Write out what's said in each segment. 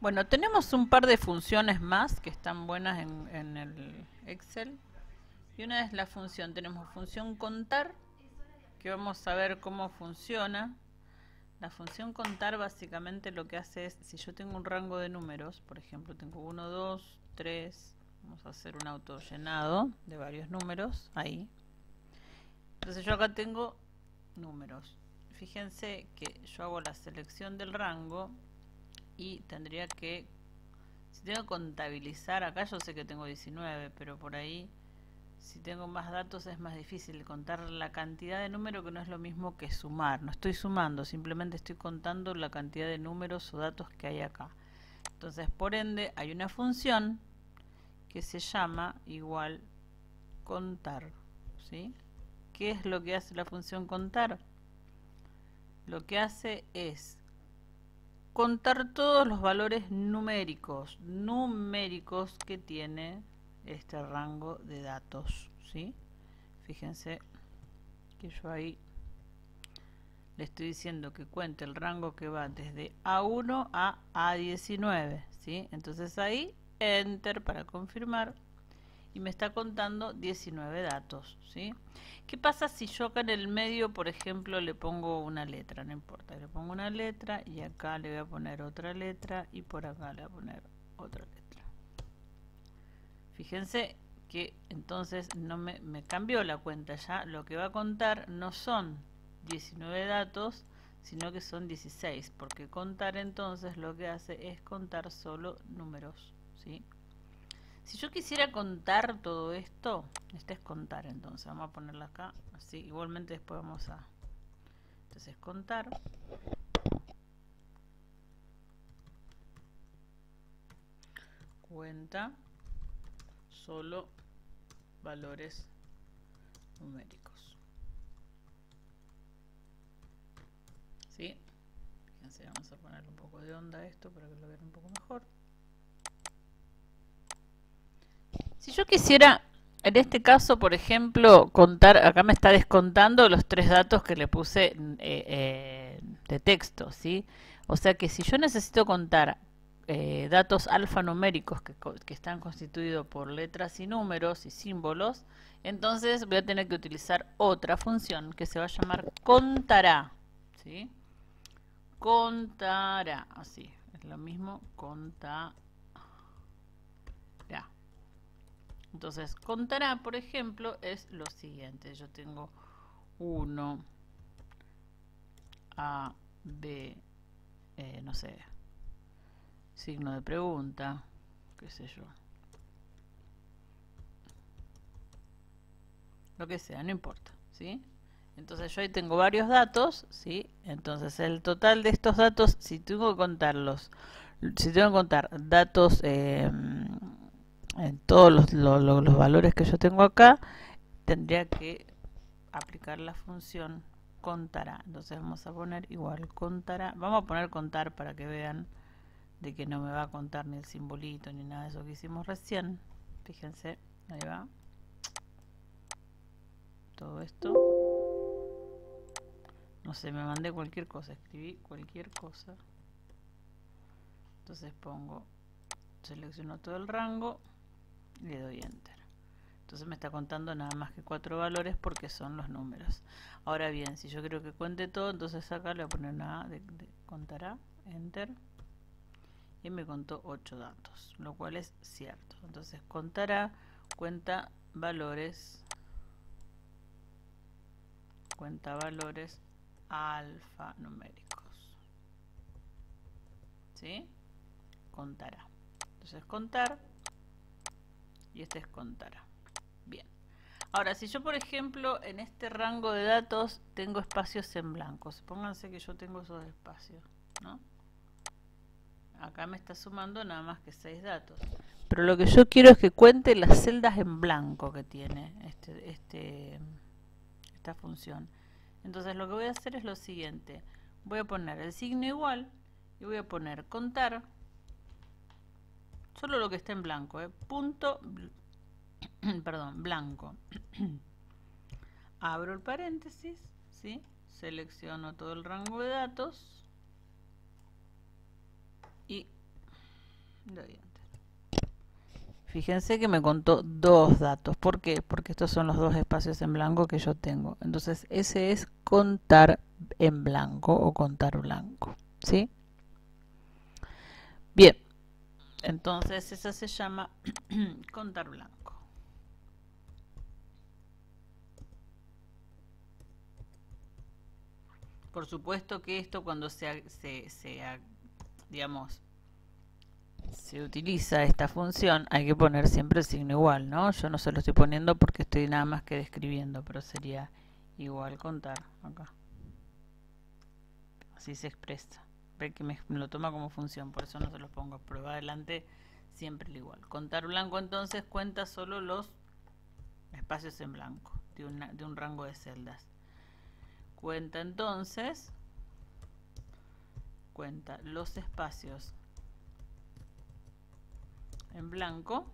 Bueno, tenemos un par de funciones más que están buenas en el Excel. Y una es la función, tenemos función contar, que vamos a ver cómo funciona. La función contar básicamente lo que hace es, si yo tengo un rango de números, por ejemplo, tengo 1, 2, 3, vamos a hacer un autollenado de varios números, ahí. Entonces yo acá tengo números. Fíjense que yo hago la selección del rango y tendría que, si tengo que contabilizar, acá yo sé que tengo 19, pero por ahí, si tengo más datos es más difícil contar la cantidad de números, que no es lo mismo que sumar. No estoy sumando, simplemente estoy contando la cantidad de números o datos que hay acá. Entonces, por ende, hay una función que se llama igual contar, ¿sí? ¿Qué es lo que hace la función contar? Lo que hace es contar todos los valores numéricos que tiene este rango de datos, ¿sí? Fíjense que yo ahí le estoy diciendo que cuente el rango que va desde A1 a A19, ¿sí? Entonces ahí, Enter para confirmar, y me está contando 19 datos, ¿sí? ¿Qué pasa si yo acá en el medio, por ejemplo, le pongo una letra? No importa, le pongo una letra y acá le voy a poner otra letra y por acá le voy a poner otra letra. Fíjense que entonces no me cambió la cuenta ya. Lo que va a contar no son 19 datos, sino que son 16, porque contar entonces lo que hace es contar solo números, ¿sí? Si yo quisiera contar todo esto, este es contar, entonces vamos a ponerla acá, así, igualmente después vamos a, entonces contar, cuenta solo valores numéricos, ¿sí? Fíjense, vamos a ponerle un poco de onda a esto para que lo vean un poco mejor. Si yo quisiera, en este caso, por ejemplo, contar, acá me está descontando los 3 datos que le puse de texto, ¿sí? O sea que si yo necesito contar datos alfanuméricos que están constituidos por letras y números y símbolos, entonces voy a tener que utilizar otra función que se va a llamar contará, ¿sí? Contará, así, es lo mismo, contará. Entonces, contará, por ejemplo, es lo siguiente. Yo tengo 1, A, B, no sé, signo de pregunta, qué sé yo. Lo que sea, no importa, ¿sí? Entonces yo ahí tengo varios datos, ¿sí? Entonces el total de estos datos, si tengo que contarlos, si tengo que contar datos en todos los valores que yo tengo acá, tendría que aplicar la función contará. Entonces vamos a poner igual contará. Vamos a poner contar para que vean de que no me va a contar ni el simbolito ni nada de eso que hicimos recién. Fíjense, ahí va. Todo esto. No sé, me mandé cualquier cosa, escribí cualquier cosa. Entonces pongo, selecciono todo el rango y le doy enter. Entonces me está contando nada más que 4 valores porque son los números. Ahora bien, si yo quiero que cuente todo, entonces acá le voy a poner una A de contará, enter, y me contó 8 datos, lo cual es cierto. Entonces contará, cuenta valores alfanuméricos, ¿sí? Contará. Entonces contar, y este es contará. Bien. Ahora, si yo, por ejemplo, en este rango de datos tengo espacios en blanco, supónganse que yo tengo esos espacios, ¿no? Acá me está sumando nada más que 6 datos. Pero lo que yo quiero es que cuente las celdas en blanco que tiene esta función. Entonces lo que voy a hacer es lo siguiente. Voy a poner el signo igual y voy a poner contar solo lo que está en blanco, punto, perdón, blanco. Abro el paréntesis, ¿sí? Selecciono todo el rango de datos y Fíjense que me contó dos datos. ¿Por qué? Porque estos son los dos espacios en blanco que yo tengo. Entonces, ese es contar en blanco o contar blanco. ¿Sí? Bien. Entonces, esa se llama contar blanco. Por supuesto que esto cuando digamos, se utiliza esta función, hay que poner siempre el signo igual, ¿no? Yo no se lo estoy poniendo porque estoy nada más que describiendo, pero sería igual contar acá. Así se expresa. Ve que me lo toma como función, por eso no se los pongo. Pero va adelante siempre el igual. Contar blanco entonces cuenta solo los espacios en blanco de un rango de celdas. Cuenta entonces, cuenta los espacios en blanco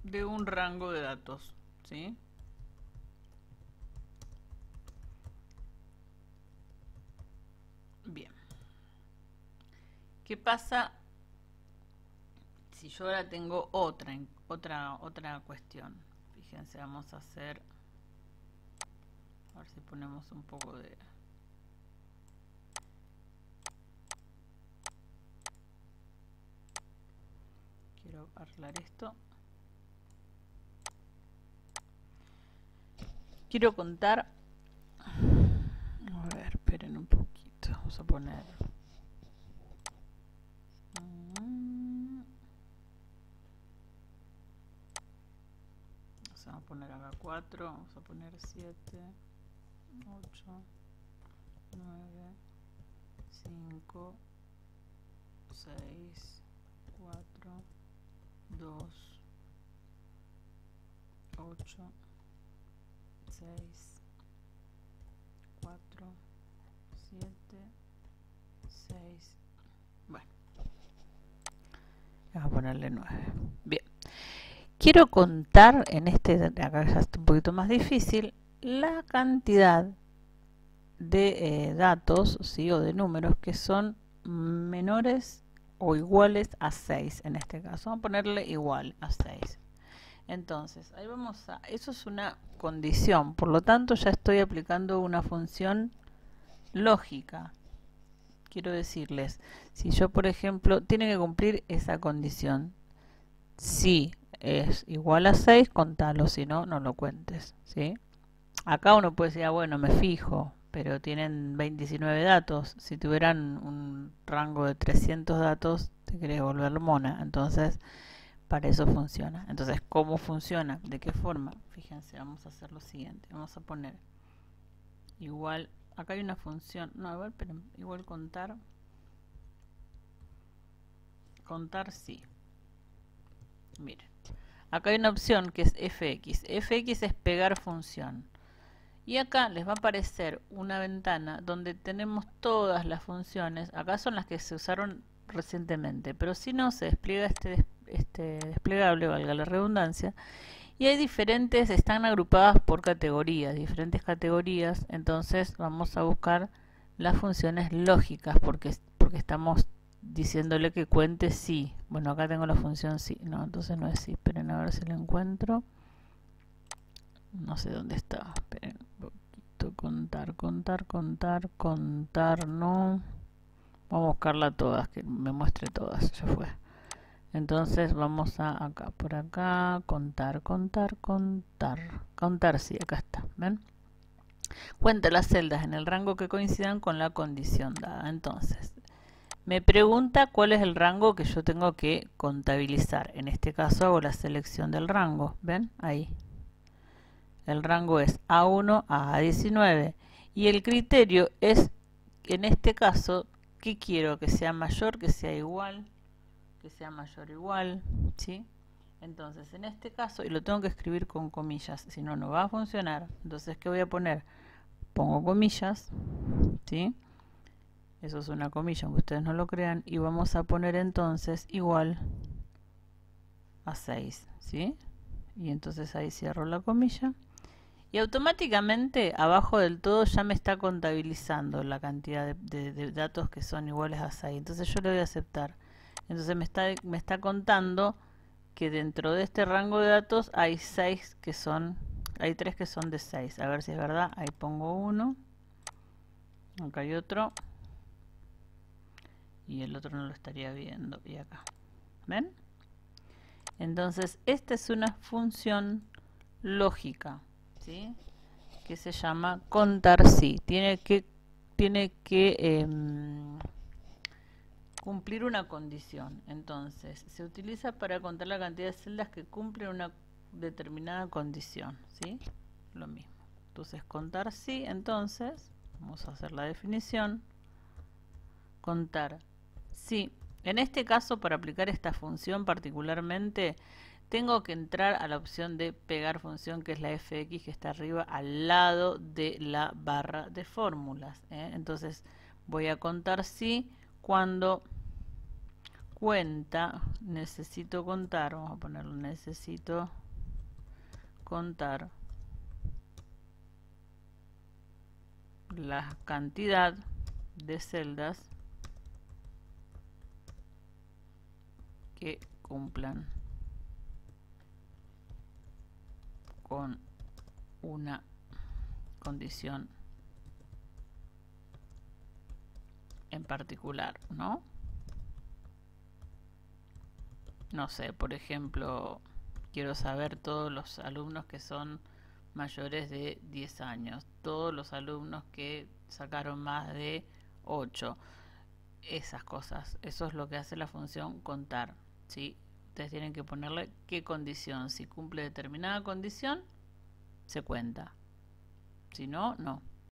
de un rango de datos, ¿sí? Bien. ¿Qué pasa si yo ahora tengo otra cuestión? Fíjense, vamos a hacer, a ver si ponemos un poco de... Quiero arreglar esto. Quiero contar... A ver, esperen un poquito. Vamos a poner... Vamos a poner acá 4, vamos a poner 7, 8, 9, 5, 6, 4, 2, 8, 6, 4, 7, 6. Bueno, vamos a ponerle 9. Bien. Quiero contar en acá ya está un poquito más difícil, la cantidad de datos, ¿sí? O de números que son menores o iguales a 6 en este caso. Vamos a ponerle igual a 6. Entonces, ahí vamos a... Eso es una condición, por lo tanto ya estoy aplicando una función lógica. Quiero decirles, si yo por ejemplo, tiene que cumplir esa condición. Si es igual a 6, contalo, si no, no lo cuentes, ¿sí? Acá uno puede decir, bueno, me fijo, pero tienen 29 datos. Si tuvieran un rango de 300 datos, te querés volver mona. Entonces, para eso funciona. Entonces, ¿cómo funciona? ¿De qué forma? Fíjense, vamos a hacer lo siguiente. Vamos a poner igual, acá hay una función, no, igual, pero igual contar. Contar sí. Miren, acá hay una opción que es fx. Fx es pegar función. Y acá les va a aparecer una ventana donde tenemos todas las funciones. Acá son las que se usaron recientemente, pero si no, se despliega este desplegable, valga la redundancia, y hay diferentes, están agrupadas por categorías, diferentes categorías. Entonces vamos a buscar las funciones lógicas porque estamos diciéndole que cuente sí. Bueno, acá tengo la función sí, no, entonces no es sí. Esperen a ver si lo encuentro. No sé dónde está. Esperen un poquito. Contar, no. Vamos a buscarla todas, que me muestre todas. Ya fue. Entonces vamos a acá, por acá, contar, sí, acá está, ¿ven? Cuenta las celdas en el rango que coincidan con la condición dada. Entonces, me pregunta cuál es el rango que yo tengo que contabilizar. En este caso hago la selección del rango, ¿ven? Ahí. El rango es A1 a A19. Y el criterio es, en este caso, ¿qué quiero? Que sea mayor, que sea igual, que sea mayor o igual, ¿sí? Entonces, en este caso, y lo tengo que escribir con comillas, si no, no va a funcionar. Entonces, ¿qué voy a poner? Pongo comillas, ¿sí? Eso es una comilla, aunque ustedes no lo crean. Y vamos a poner entonces igual a 6, ¿sí? Y entonces ahí cierro la comilla. Y automáticamente abajo del todo ya me está contabilizando la cantidad de datos que son iguales a 6. Entonces yo le voy a aceptar. Entonces me está contando que dentro de este rango de datos hay 6 que son, hay 3 que son de 6. A ver si es verdad. Ahí pongo uno. Acá hay otro. Y el otro no lo estaría viendo. Y acá. ¿Ven? Entonces, esta es una función lógica, ¿sí? Que se llama contar sí. Tiene que cumplir una condición. Entonces, se utiliza para contar la cantidad de celdas que cumplen una determinada condición, ¿sí? Lo mismo. Entonces, contar sí, entonces, vamos a hacer la definición. Contar sí. En este caso, para aplicar esta función particularmente, tengo que entrar a la opción de pegar función, que es la fx que está arriba al lado de la barra de fórmulas. Entonces voy a contar sí cuando cuenta, necesito contar, vamos a ponerlo, necesito contar la cantidad de celdas que cumplan con una condición en particular, ¿no? No sé, por ejemplo, quiero saber todos los alumnos que son mayores de 10 años, todos los alumnos que sacaron más de 8, esas cosas. Eso es lo que hace la función contar, ¿sí? Ustedes tienen que ponerle qué condición. Si cumple determinada condición, se cuenta. Si no, no.